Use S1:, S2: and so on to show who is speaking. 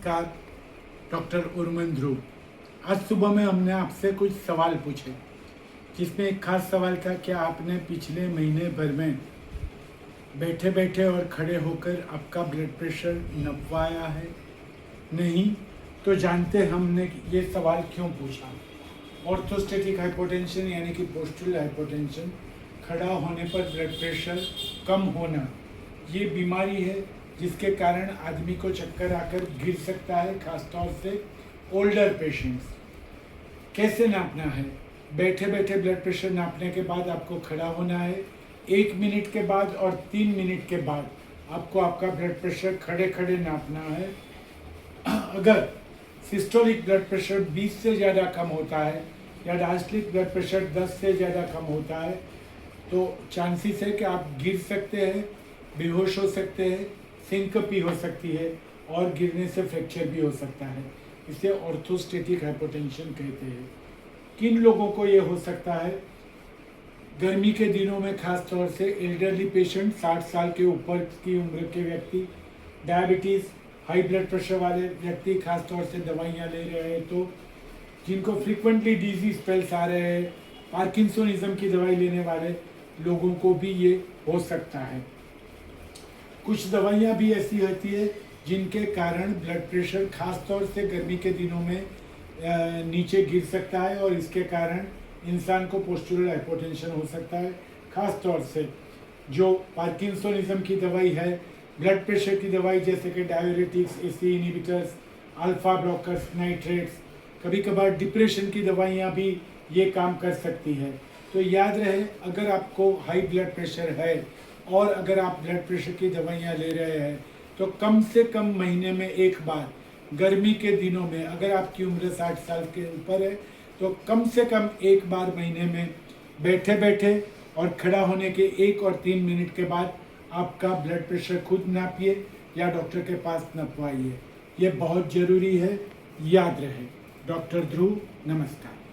S1: नमस्कार, डॉक्टर उर्मन ध्रुव। आज सुबह में हमने आपसे कुछ सवाल पूछे, जिसमें एक खास सवाल था कि आपने पिछले महीने भर में बैठे बैठे और खड़े होकर आपका ब्लड प्रेशर नपवाया है? नहीं तो जानते हमने ये सवाल क्यों पूछा। ऑर्थोस्टैटिक हाइपोटेंशन यानी कि पोस्टुरल हाइपोटेंशन, खड़ा होने पर ब्लड प्रेशर कम होना, ये बीमारी है जिसके कारण आदमी को चक्कर आकर गिर सकता है, खासतौर से ओल्डर पेशेंट्स। कैसे नापना है? बैठे बैठे ब्लड प्रेशर नापने के बाद आपको खड़ा होना है। 1 मिनट के बाद और 3 मिनट के बाद आपको आपका ब्लड प्रेशर खड़े खड़े नापना है। अगर सिस्टोलिक ब्लड प्रेशर 20 से ज़्यादा कम होता है या डायस्टोलिक ब्लड प्रेशर 10 से ज़्यादा कम होता है तो चांसेस है कि आप गिर सकते हैं, बेहोश हो सकते हैं, सिंकपी हो सकती है और गिरने से फ्रैक्चर भी हो सकता है। इसे ऑर्थोस्टैटिक हाइपोटेंशन कहते हैं। किन लोगों को ये हो सकता है? गर्मी के दिनों में खास तौर से एल्डरली पेशेंट, 60 साल के ऊपर की उम्र के व्यक्ति, डायबिटीज़, हाई ब्लड प्रेशर वाले व्यक्ति, खास तौर से दवाइयाँ ले रहे हैं तो, जिनको फ्रीक्वेंटली डिजीज स्पेल्स आ रहे हैं, पार्किंसोनिज्म की दवाई लेने वाले लोगों को भी ये हो सकता है। कुछ दवाइयाँ भी ऐसी होती है जिनके कारण ब्लड प्रेशर खास तौर से गर्मी के दिनों में नीचे गिर सकता है और इसके कारण इंसान को पोस्टुरल हाइपोटेंशन हो सकता है। खास तौर से जो पार्किंसोनिज्म की दवाई है, ब्लड प्रेशर की दवाई जैसे कि diuretics, AC inhibitors, alpha blockers, nitrates, कभी कभार डिप्रेशन की दवाइयाँ भी ये काम कर सकती है। तो याद रहे, अगर आपको हाई ब्लड प्रेशर है और अगर आप ब्लड प्रेशर की दवाइयाँ ले रहे हैं तो कम से कम महीने में एक बार, गर्मी के दिनों में अगर आपकी उम्र 60 साल के ऊपर है तो कम से कम एक बार महीने में बैठे बैठे और खड़ा होने के 1 और 3 मिनट के बाद आपका ब्लड प्रेशर खुद नापिए या डॉक्टर के पास नपवाइए। ये बहुत ज़रूरी है, याद रहे। डॉक्टर ध्रुव, नमस्कार।